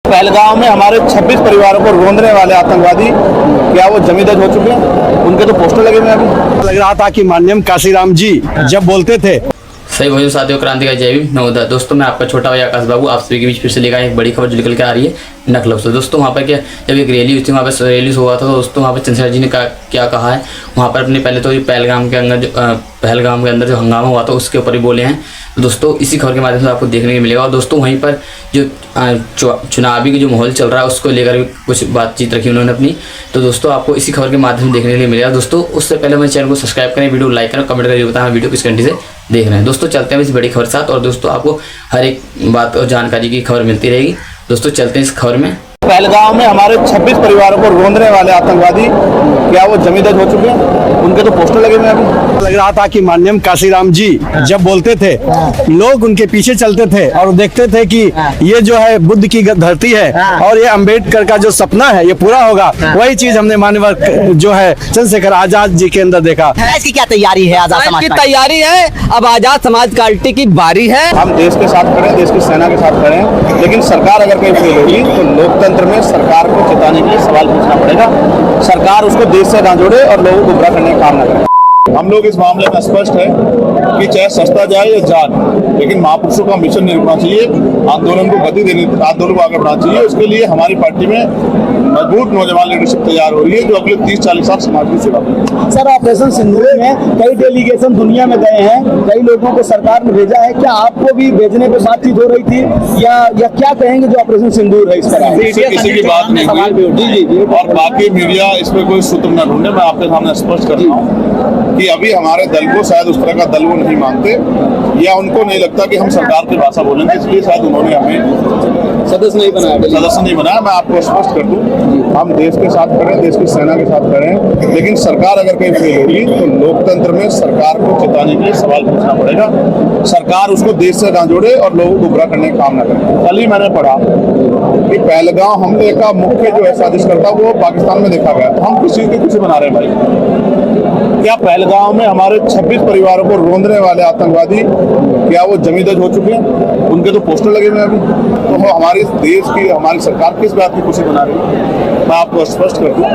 पहलगाम में हमारे 26 परिवारों को रोंदने वाले आतंकवादी क्या वो जमींदोज हो चुके हैं? उनके तो पोस्टर लगे हुए अभी। लग रहा था कि माननीय काशीराम जी जब बोलते थे। सही भोजन साथियों, क्रांतिकारी जय भीम नवोदय। दोस्तों मैं आपका छोटा भाई आकाश बाबू आप सभी के बीच फिर से लेकर एक बड़ी खबर जो निकल के आ रही है नकलव से। दोस्तों वहाँ पर क्या जब एक रैली हुई थी, वहाँ पर रैली हुआ था, तो दोस्तों वहाँ पर चंद्रशेखर जी ने क्या कहा है वहाँ पर अपने पहले तो ये पहलगाम के अंदर जो हंगामा हुआ था उसके ऊपर ही बोले हैं। तो दोस्तों इसी खबर के माध्यम से आपको देखने को मिलेगा। और दोस्तों वहीं पर जो चुनावी की जो माहौल चल रहा है उसको लेकर भी कुछ बातचीत रखी उन्होंने अपनी। तो दोस्तों आपको इसी खबर के माध्यम से देखने के लिए मिलेगा। दोस्तों उससे पहले मेरे चैनल को सब्सक्राइब करें, वीडियो लाइक करें, कमेंट करके बताएं वीडियो किस कंट्री से देख रहे हैं। दोस्तों चलते हैं इस बड़ी खबर के साथ और दोस्तों आपको हर एक बात और जानकारी की खबर मिलती रहेगी। दोस्तों चलते हैं इस खबर में। पहलगाम में हमारे 26 परिवारों को रोंदने वाले आतंकवादी क्या वो जमींदोज हो चुके हैं? उनके तो पोस्टर लगे हुए अभी। लग रहा था कि माननीय काशीराम जी जब बोलते थे लोग उनके पीछे चलते थे और देखते थे कि ये जो है बुद्ध की धरती है और ये अंबेडकर का जो सपना है ये पूरा होगा। वही चीज हमने माननीय जो है चंद्रशेखर आजाद जी के अंदर देखा। इसकी क्या तैयारी है? आजाद समाज की तैयारी है। अब आजाद समाज पार्टी की बारी है। हम देश के साथ खड़े हैं, देश की सेना के साथ खड़े हैं, लेकिन सरकार अगर कहीं फेल होगी तो लोकतंत्र में सरकार को चिताने के लिए सवाल पूछना पड़ेगा। सरकार उसको देश से ना जोड़े और लोगों को गुमराह करने का काम ना करे। हम लोग इस मामले में स्पष्ट है कि चाहे सस्ता जाए या जान, लेकिन महापुरुषों का मिशन नहीं रुकना चाहिए। आंदोलन को गति देनी, आंदोलन को आगे बढ़ाना चाहिए। उसके लिए हमारी पार्टी में मजबूत नौजवान लीडरशिप तैयार हो रही है जो अगले 30-40 साल समाज की सेवा करें। सर, ऑपरेशन सिंदूर में कई डेलीगेशन दुनिया में गए हैं, कई लोगों को सरकार ने भेजा है, क्या आपको भी भेजने को बातचीत हो रही थी या क्या कहेंगे जो ऑपरेशन सिंदूर है इस पर? किसी की बात नहीं हुई और बाकी मीडिया इस पर कोई सूत्र न ढूंढे। मैं आपके सामने स्पष्ट कर रहा हूँ कि अभी हमारे दल को शायद उस तरह का दल वो नहीं मानते या उनको नहीं लगता कि हम सरकार की भाषा बोलेंगे, इसलिए शायद उन्होंने हमें सदस्य नहीं बनाया। मैं आपको स्पष्ट कर दूं, हम देश के साथ खड़े हैं, देश की सेना के साथ खड़े हैं, लेकिन सरकार अगर कहीं फेल होगी तो लोकतंत्र में सरकार को चिताने के लिए सवाल पूछना पड़ेगा। सरकार उसको देश से ना जोड़े और लोगों को गुमराह करने का काम ना करे। कल ही मैंने पढ़ा कि पहलगाम हमले का मुख्य जो है साजिशकर्ता वो पाकिस्तान में देखा गया। तो हम किस चीज की खुशी बना रहे हैं भाई? क्या पहलगाम में हमारे 26 परिवारों को रोंदने वाले आतंकवादी क्या वो जमींदोज हो चुके हैं? उनके तो पोस्टर लगे हुए अभी। तो हमारे देश की, हमारी सरकार किस बात की खुशी बना रही है? मैं आपको स्पष्ट कर दूं,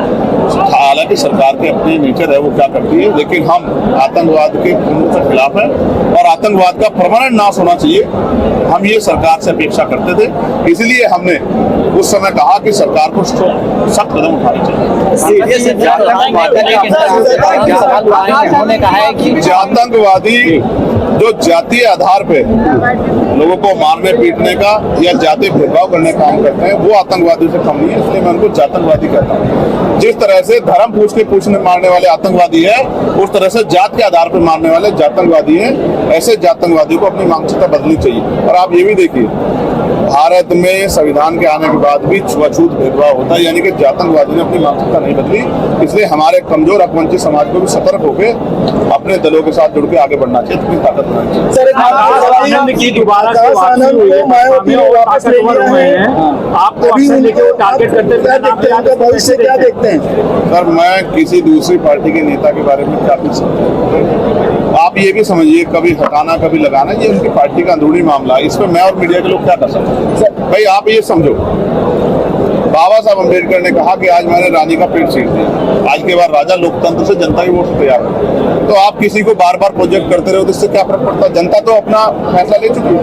हालांकि सरकार के अपनी नेचर है वो क्या करती है, लेकिन हम आतंकवाद के पूर्ण खिलाफ हैं और आतंकवाद का परमानेंट नाश होना चाहिए। हम ये सरकार से अपेक्षा करते थे, इसलिए हमने उस समय कहा कि सरकार को सख्त कदम उठाने चाहिए। उन्होंने कहा है कि आतंकवादी जो जातीय आधार पे लोगों को मारने पीटने का या जातीय भेदभाव करने का काम करते हैं वो आतंकवादी से कम नहीं है, इसलिए मैं उनको जातंकवादी कहता हूँ। जिस तरह से धर्म पूछने मारने वाले आतंकवादी है, उस तरह से जात के आधार पर मारने वाले जातंकवादी हैं। ऐसे जातंकवादी को अपनी मानसिकता बदलनी चाहिए। और आप ये भी देखिए, भारत में संविधान के आने के बाद भी छुआछूत भेदभाव होता है, यानी कि जातंकवादी ने अपनी मानसिकता नहीं बदली। इसलिए हमारे कमजोर अपवंचित समाज को भी सतर्क होकर अपने दलों के साथ जुड़ के आगे बढ़ना चाहिए, अपनी ताकत बनानी चाहिए। भविष्य क्या देखते हैं सर? मैं किसी दूसरी पार्टी के नेता के बारे में क्या कुछ आप ये भी समझिए, कभी हटाना कभी लगाना ये उनकी पार्टी का अंदरूनी मामला है। इस पर मैं और मीडिया के लोग क्या कर सकते हैं? भाई आप ये समझो, बाबा साहब अम्बेडकर ने कहा कि आज मैंने रानी का पेट चीर दिया, आज के बाद राजा लोकतंत्र से जनता की वोट से तैयार है। तो आप किसी को बार बार प्रोजेक्ट करते रहो तो इससे क्या फर्क पड़ता है? जनता तो अपना फैसला ले चुकी है।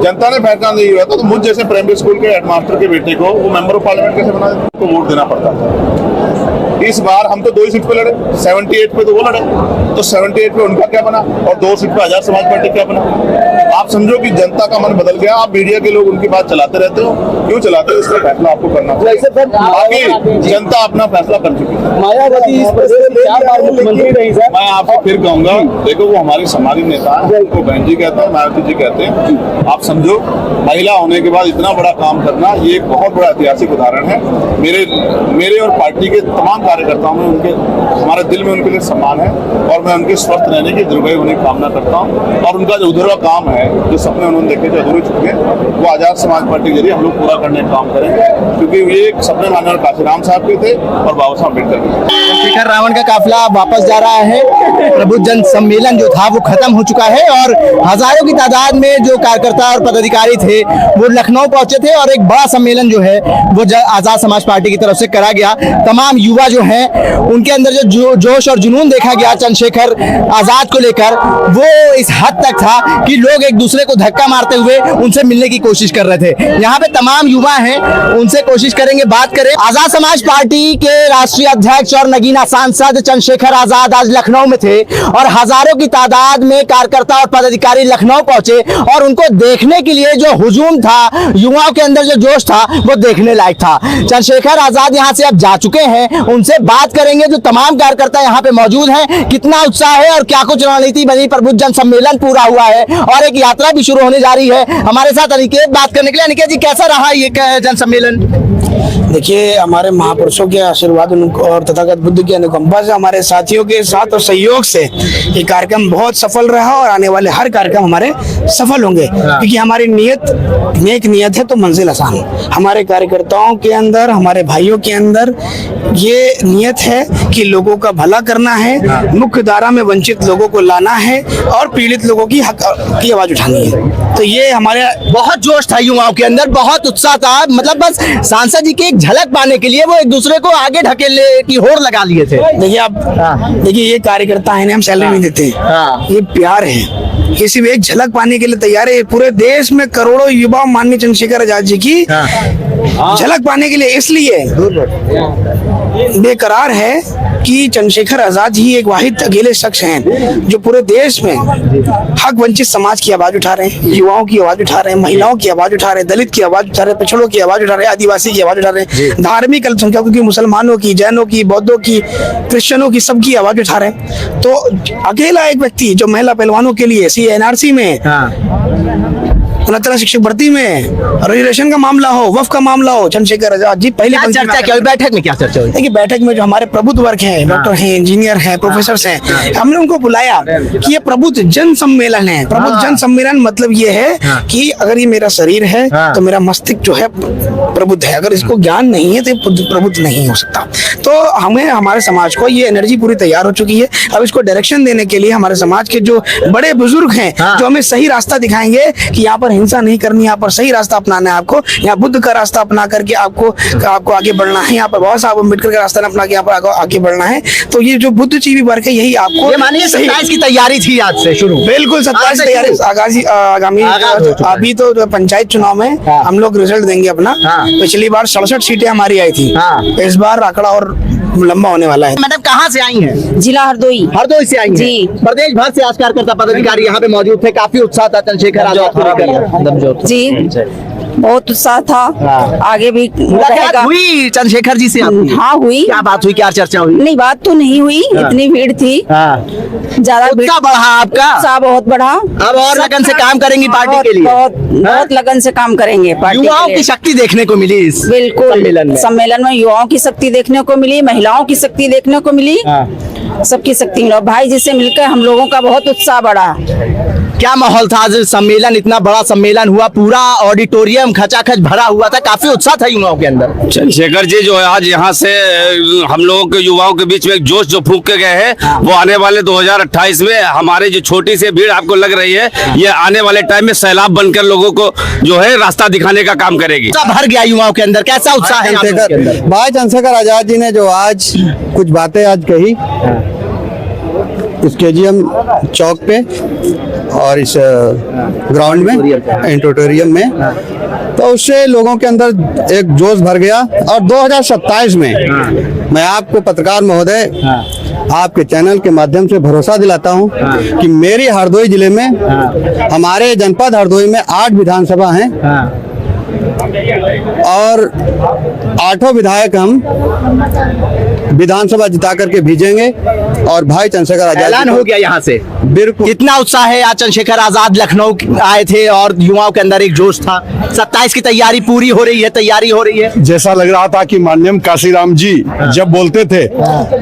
जनता ने फैसला नहीं हुआ तो मुझ जैसे प्राइमरी स्कूल के हेडमास्टर के बेटे को वो मेंबर ऑफ पार्लियामेंट कैसे बना देते? तो वोट देना पड़ता था। इस बार हम तो 2 सीट पे लड़े, 78 पे तो वो लड़े, तो 78 पे उनका क्या बना और 2 सीट पे आजाद समाज पार्टी क्या बना? आप समझो कि जनता का मन बदल गया। आप मीडिया के लोग उनकी बात चलाते रहते हो, क्यों चलाते हो? इसका फैसला आपको करना चाहिए। बाकी जनता अपना फैसला कर चुकी है। मायावती मुख्यमंत्री रही सर। मैं आपको फिर कहूंगा, देखो वो हमारी समाजी नेता है, उनको बहन जी कहते हैं, मायावती जी कहते हैं। आप समझो, महिला होने के बाद इतना बड़ा काम करना ये एक बहुत बड़ा ऐतिहासिक उदाहरण है। मेरे और पार्टी के तमाम कार्यकर्ताओं में उनके, हमारे दिल में उनके लिए सम्मान है और मैं उनके स्वस्थ रहने की, दीर्घायु होने की कामना करता हूँ। और उनका जो अधूरा काम है, जो सपने उन्होंने देखे जो अधूरे चुके हैं, वो आजाद समाज पार्टी के जरिए हम लोग पूरा करने का काम करें, क्योंकि ये सपने माननीय काशीराम साहब के थे और बाबा साहब अम्बेडकर के थे। चंद्रशेखर रावण का काफिला वापस जा रहा है। प्रबुद्ध जन सम्मेलन जो था वो खत्म हो चुका है और हजारों की तादाद में जो कार्यकर्ता और पदाधिकारी थे वो लखनऊ पहुंचे थे और एक बड़ा सम्मेलन जो है वो आजाद समाज पार्टी की तरफ से करा गया। तमाम युवा जो हैं उनके अंदर जो जोश और जुनून देखा गया चंद्रशेखर आजाद को लेकर, वो इस हद तक था कि लोग एक दूसरे को धक्का मारते हुए उनसे मिलने की कोशिश कर रहे थे। यहाँ पे तमाम युवा हैं, उनसे कोशिश करेंगे बात करें। आजाद समाज पार्टी के राष्ट्रीय अध्यक्ष और नगीना सांसद चंद्रशेखर आजाद आज लखनऊ में थे और हजारों की तादाद में कार्यकर्ता और पदाधिकारी लखनऊ पहुंचे और उनको देखने के लिए जो हुजूम था, युवाओं के अंदर जो जोश था, वो देखने लायक था। चंद्रशेखर आजाद यहाँ से अब जा चुके हैं, उनसे बात करेंगे। जो तमाम कार्यकर्ता यहाँ पे मौजूद हैं, कितना उत्साह है और क्या कुछ रणनीति बनी। प्रबुद्ध जन सम्मेलन पूरा हुआ है और एक यात्रा भी शुरू होने जा रही है। हमारे साथ अनिकेत बात करने के लिए। अनिकेत जी, कैसा रहा ये जन सम्मेलन? देखिए, हमारे महापुरुषों के आशीर्वाद और तथागत बुद्ध की अनुकंपा से, हमारे साथियों के साथ और सहयोग से ये कार्यक्रम बहुत सफल रहा और आने वाले हर कार्यक्रम हमारे सफल होंगे, क्योंकि हमारी नेक नियत है तो मंजिल आसान। हमारे कार्यकर्ताओं के अंदर, हमारे भाइयों के अंदर ये नियत है कि लोगों का भला करना है, मुख्य धारा में वंचित लोगों को लाना है और पीड़ित लोगों की हक की आवाज उठानी है। तो ये हमारे बहुत जोश था युवाओं के अंदर, बहुत उत्साह था। मतलब बस सांसद जी की एक झलक पाने के लिए वो एक दूसरे को आगे ढकेलने की होड़ लगा लिए थे। देखिए आप, देखिए ये कार्यकर्ता है, हम सैलरी नहीं देते, ये प्यार है। ये सिर्फ एक झलक पाने के लिए तैयार है। पूरे देश में करोड़ों युवा माननीय चंद्रशेखर आजाद जी की झलक पाने के लिए इसलिए बेकरार है कि चंद्रशेखर आजाद ही एक वाहिद अकेले शख्स हैं जो पूरे देश में हक वंचित समाज की आवाज उठा रहे हैं, युवाओं की आवाज उठा रहे हैं, महिलाओं की आवाज उठा रहे हैं, दलित की आवाज उठा रहे हैं, पिछड़ों की आवाज उठा रहे हैं, आदिवासी की आवाज उठा रहे हैं, धार्मिक अल्पसंख्यकों की, मुसलमानों की, जैनों की, बौद्धों की, क्रिश्चियनों की, सबकी आवाज उठा रहे हैं। तो अकेला एक व्यक्ति जो महिला पहलवानों के लिए CNRC में, 69 शिक्षक भर्ती में, रिजर्वेशन का मामला हो, वफ का मामला हो, चंद्रशेखर आजाद जी पहले चर्चा क्या हुई? बैठक में क्या चर्चा हुई? देखिए, बैठक में जो हमारे प्रबुद्ध वर्ग हैं, डॉक्टर हैं, इंजीनियर हैं, प्रोफेसर हैं, हमने उनको बुलाया कि ये प्रबुद्ध जन सम्मेलन है। प्रबुद्ध जन सम्मेलन मतलब ये है कि अगर ये मेरा शरीर है तो मेरा मस्तिष्क जो है प्रबुद्ध है, अगर इसको ज्ञान नहीं है तो ये प्रबुद्ध नहीं हो सकता। तो हमें, हमारे समाज को ये एनर्जी पूरी तैयार हो चुकी है। अब इसको डायरेक्शन देने के लिए हमारे समाज के जो बड़े बुजुर्ग हैं, जो हमें सही रास्ता दिखाएंगे कि यहाँ पर हिंसा नहीं करनी, यहाँ पर सही रास्ता अपनाना है आपको, यहाँ बुद्ध का रास्ता अपना करके आपको आगे बढ़ना है, यहाँ पर बाबा साहब अम्बेडकर का रास्ता अपना के यहाँ पर आगे बढ़ना है। तो ये जो बुद्धिजीवी वर्ग है, यही आपको, ये मानिए 27 की तैयारी थी आज से शुरू। बिल्कुल 27 तैयारी आगामी। अभी तो पंचायत चुनाव में हम लोग रिजल्ट देंगे अपना। पिछली बार 67 सीटें हमारी आई थी, इस बार आंकड़ा और लंबा होने वाला है। मैडम कहाँ से आई हैं? जिला हरदोई। हरदोई से आई हैं। जी। प्रदेश भर से आज कार्यकर्ता पदाधिकारी यहाँ पे मौजूद थे, काफी उत्साह था चंद्रशेखर आजाद को लेकर। जी, बहुत उत्साह था। आगे भी रहेगा। हुई चंद्रशेखर जी से आपकी? हाँ हुई। क्या बात हुई, क्या चर्चा हुई? नहीं, बात तो नहीं हुई, इतनी भीड़ थी, ज्यादा भीड़। उत्साह बढ़ा आपका? उत्साह बहुत बढ़ा। अब और लगन से काम करेंगी पार्टी के लिए? बहुत लगन से काम करेंगे पार्टी के लिए। युवाओं की शक्ति देखने को मिली इस बिल्कुल सम्मेलन में युवाओं की शक्ति देखने को मिली, महिलाओं की शक्ति देखने को मिली, सबकी शक्ति मिली। भाई जी से मिलकर हम लोगों का बहुत उत्साह बढ़ा। क्या माहौल था आज सम्मेलन? इतना बड़ा सम्मेलन हुआ, पूरा ऑडिटोरियम खचाखच भरा हुआ था, काफी उत्साह था युवाओं के अंदर। चंद्रशेखर जी जो है आज यहाँ से हम लोगों के युवाओं के बीच में एक जोश जो फूंक के गए हैं, वो आने वाले 2028 में हमारे जो छोटी सी भीड़ आपको लग रही है, ये आने वाले टाइम में सैलाब बनकर लोगों को जो है रास्ता दिखाने का काम करेगी। उत्साह भर गया युवाओं के अंदर, कैसा उत्साह है भाई चंद्रशेखर आजाद जी ने जो आज कुछ बातें आज कही इस KGM चौक पे और इस ग्राउंड में, ऑडिटोरियम में, तो उससे लोगों के अंदर एक जोश भर गया। और 2027 में मैं आपको पत्रकार महोदय आपके चैनल के माध्यम से भरोसा दिलाता हूं कि मेरी हरदोई जिले में, हमारे जनपद हरदोई में 8 विधानसभा हैं और 8 विधायक हम विधानसभा जिता करके भेजेंगे। और भाई चंद्रशेखर आजाद ऐलान हो गया यहाँ से। बिल्कुल। कितना उत्साह है? आज चंद्रशेखर आजाद लखनऊ आए थे और युवाओं के अंदर एक जोश था। 27 की तैयारी पूरी हो रही है, तैयारी हो रही है। जैसा लग रहा था कि माननीय काशीराम जी जब बोलते थे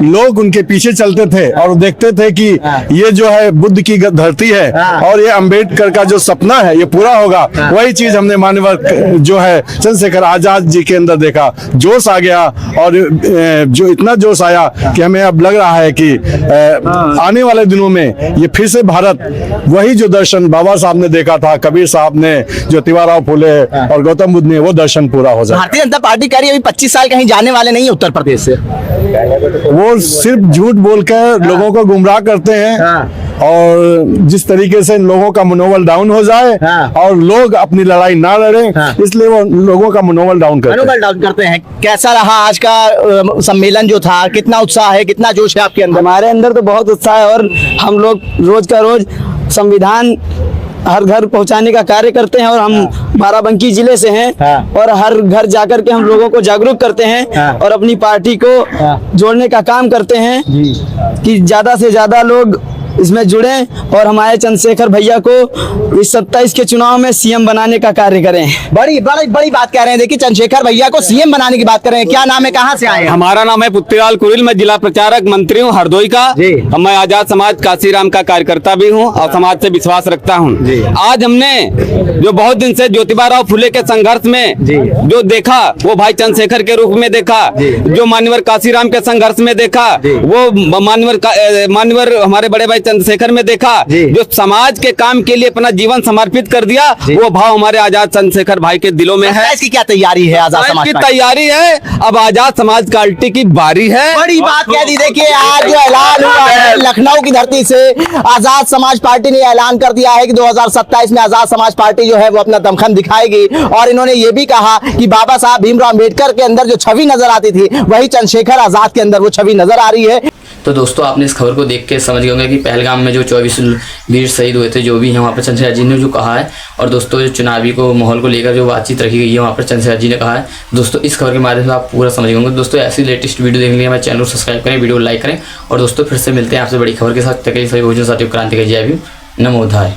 लोग उनके पीछे चलते थे और देखते थे कि ये जो है बुद्ध की धरती है और ये अम्बेडकर का जो सपना है ये पूरा होगा। वही चीज हमने माननीय जो है है चंद्रशेखर आजाद जी के अंदर देखा, जोश आ गया। और जो इतना जोश आया कि हमें अब लग रहा है कि आने वाले दिनों में ये फिर से भारत वही जो दर्शन बाबा साहब ने देखा था, कबीर साहब ने, ज्योतिबा फुले और गौतम बुद्ध ने, वो दर्शन पूरा हो जाए। भारतीय जनता पार्टी कह रही है अभी 25 साल कहीं जाने वाले नहीं है उत्तर प्रदेश से। वो सिर्फ झूठ बोलकर लोगों को गुमराह करते हैं। और जिस तरीके से लोगों का मनोबल डाउन हो जाए और लोग अपनी लड़ाई ना लड़े, इसलिए वो लोगों का मनोबल डाउन करते हैं। कैसा रहा आज का सम्मेलन जो था, कितना उत्साह है, कितना जोश है आपके अंदर? हमारे अंदर तो बहुत उत्साह है और हम लोग रोज का रोज संविधान हर घर पहुंचाने का कार्य करते हैं और हम बाराबंकी जिले से हैं और हर घर जाकर के हम लोगों को जागरूक करते हैं और अपनी पार्टी को जोड़ने का काम करते हैं कि ज्यादा से ज्यादा लोग इसमें जुड़े और हमारे चंद्रशेखर भैया को इस 27 के चुनाव में सीएम बनाने का कार्य करें। बड़ी बात कह रहे हैं। देखिए चंद्रशेखर भैया को सीएम बनाने की बात कर रहे हैं। क्या नाम है, कहाँ से आए हैं? हमारा नाम है पुत्तीलाल कुरिल, मैं जिला प्रचारक मंत्री हूँ हरदोई का। मैं आजाद समाज काशीराम का कार्यकर्ता भी हूँ और समाज से विश्वास रखता हूँ। आज हमने जो बहुत दिन से ज्योतिबा फुले के संघर्ष में जो देखा वो भाई चंद्रशेखर के रूप में देखा, जो मान्यवर काशीराम के संघर्ष में देखा वो मान्यवर हमारे बड़े भाई चंद्रशेखर में देखा, जो समाज के काम के लिए अपना जीवन समर्पित कर दिया, वो भाव हमारे आजाद चंद्रशेखर भाई के दिलों में है। इसकी क्या तैयारी है? आजाद समाज की तैयारी है, अब आजाद समाज पार्टी की बारी है। बड़ी बात कह दी। देखिए आज जो ऐलान हुआ है लखनऊ की धरती से, आजाद समाज पार्टी ने ऐलान कर दिया है कि 2027 में आजाद समाज पार्टी जो है वो अपना दमखम दिखाएगी। और इन्होंने ये भी कहा कि बाबा साहब भीमराव अम्बेडकर के अंदर जो छवि नजर आती थी वही चंद्रशेखर आजाद के अंदर वो छवि नजर आ रही है। तो दोस्तों आपने इस खबर को देख के समझ गए होंगे कि पहलगाम में जो 24 वीर शहीद हुए थे, जो भी है वहाँ पर चंद्रशेखर जी ने जो कहा है। और दोस्तों जो चुनावी को माहौल को लेकर जो बातचीत रखी गई है वहाँ पर चंद्रशेखर जी ने कहा है। दोस्तों इस खबर के माध्यम से आप पूरा समझ गए होंगे। दोस्तों ऐसी लेटेस्ट वीडियो देखने के लिए हमारे चैनल को सब्सक्राइब करें, वीडियो को लाइक करें। और दोस्तों फिर से मिलते हैं आपसे बड़ी खबर के साथ। तक सभी भोजन साथियों, क्रांति का जय भीम, नमो बुद्धाय।